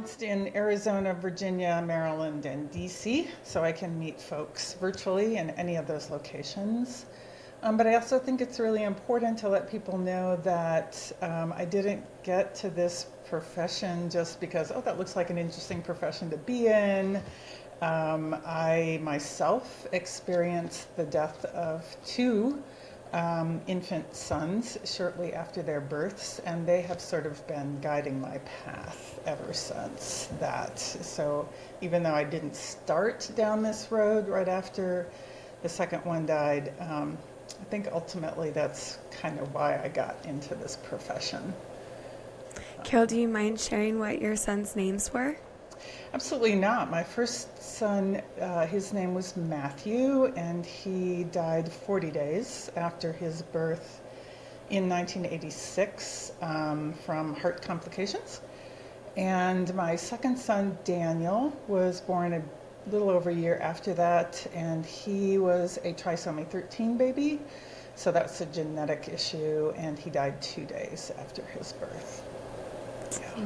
bounced in Arizona, Virginia, Maryland, and DC, so I can meet folks virtually in any of those locations. But I also think it's really important to let people know that I didn't get to this profession just because, oh, that looks like an interesting profession to be in. I myself experienced the death of two infant sons shortly after their births, and they have sort of been guiding my path ever since that. So even though I didn't start down this road right after the second one died, I think ultimately that's kind of why I got into this profession. Carol, do you mind sharing what your son's names were? Absolutely not. My first son, his name was Matthew, and he died 40 days after his birth in 1986 from heart complications. And my second son, Daniel, was born a little over a year after that, and he was a trisomy 13 baby. So that's a genetic issue, and he died 2 days after his birth. Yeah.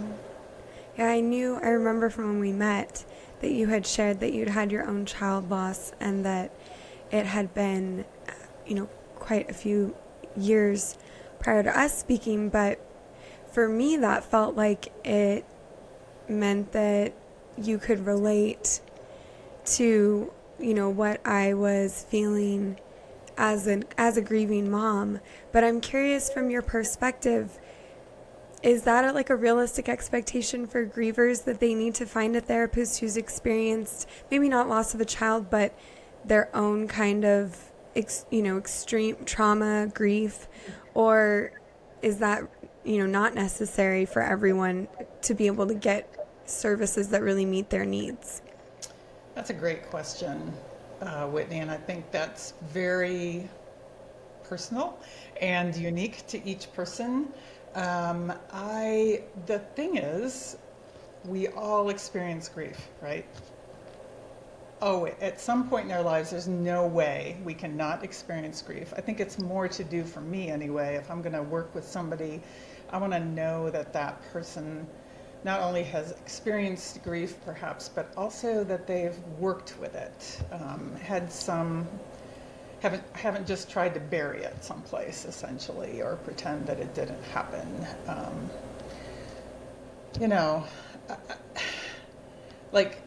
Yeah, I remember from when we met that you had shared that you'd had your own child loss and that it had been, quite a few years prior to us speaking. But for me, that felt like it meant that you could relate to, what I was feeling as a grieving mom. But I'm curious from your perspective, is that a realistic expectation for grievers that they need to find a therapist who's experienced maybe not loss of a child, but their own kind of extreme trauma, grief, or is that not necessary for everyone to be able to get services that really meet their needs? That's a great question, Whitney, and I think that's very personal and unique to each person. The thing is, we all experience grief, right? Oh, at some point in our lives, there's no way we cannot experience grief. I think it's more to do for me anyway. If I'm going to work with somebody, I want to know that that person not only has experienced grief perhaps, but also that they've worked with it, haven't just tried to bury it someplace essentially or pretend that it didn't happen. You know, like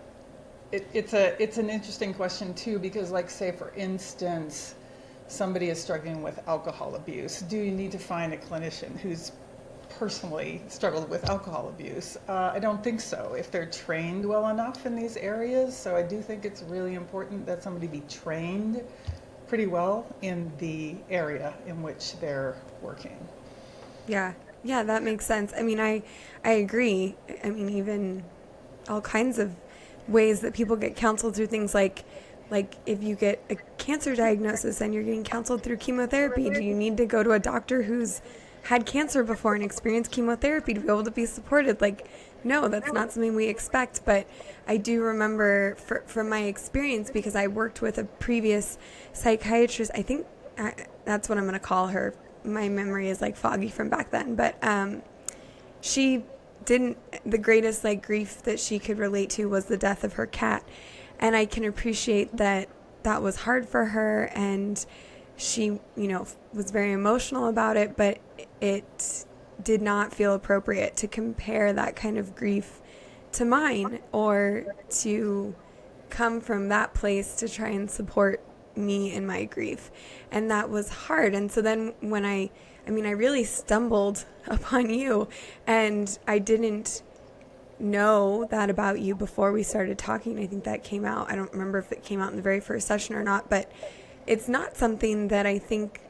it's an interesting question too, because like say for instance, somebody is struggling with alcohol abuse. Do you need to find a clinician who's personally struggled with alcohol abuse? I don't think so, if they're trained well enough in these areas. So I do think it's really important that somebody be trained pretty well in the area in which they're working. Yeah, that makes sense. I mean, I agree. I mean, even all kinds of ways that people get counseled through things like if you get a cancer diagnosis and you're getting counseled through chemotherapy, do you need to go to a doctor who's had cancer before and experienced chemotherapy to be able to be supported? No, that's not something we expect. But I do remember from my experience, because I worked with a previous psychiatrist, I think that's what I'm going to call her. My memory is foggy from back then. But she didn't, the greatest grief that she could relate to was the death of her cat. And I can appreciate that was hard for her, and she, was very emotional about it, but it did not feel appropriate to compare that kind of grief to mine or to come from that place to try and support me in my grief. And that was hard. And so then when I really stumbled upon you, and I didn't know that about you before we started talking. I think that came out. I don't remember if it came out in the very first session or not, but it's not something that I think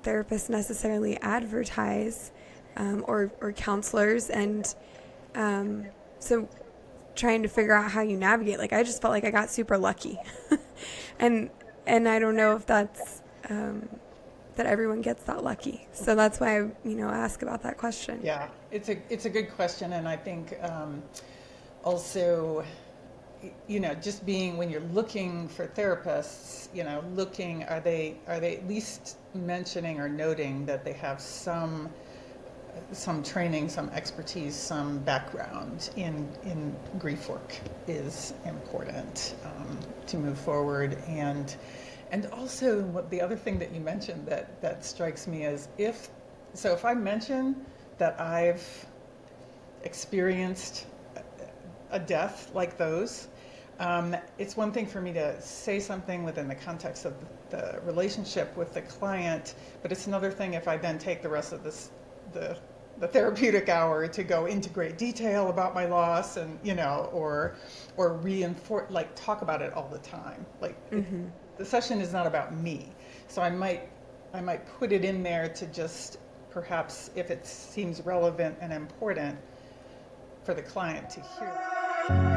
therapists necessarily advertise, or counselors. And so trying to figure out how you navigate, I just felt like I got super lucky. and I don't know if that's that everyone gets that lucky. So that's why I ask about that question. Yeah, it's a good question, and I think also, just being, when you're looking for therapists, are they at least mentioning or noting that they have some some training, some expertise, some background in grief work is important to move forward. And also, what the other thing that you mentioned that strikes me is if I mention that I've experienced a death like those, it's one thing for me to say something within the context of the relationship with the client, but it's another thing if I then take the rest of the therapeutic hour to go into great detail about my loss, and or reinforce, like, talk about it all the time. Like, the session is not about me, so I might put it in there to just perhaps, if it seems relevant and important for the client to hear that.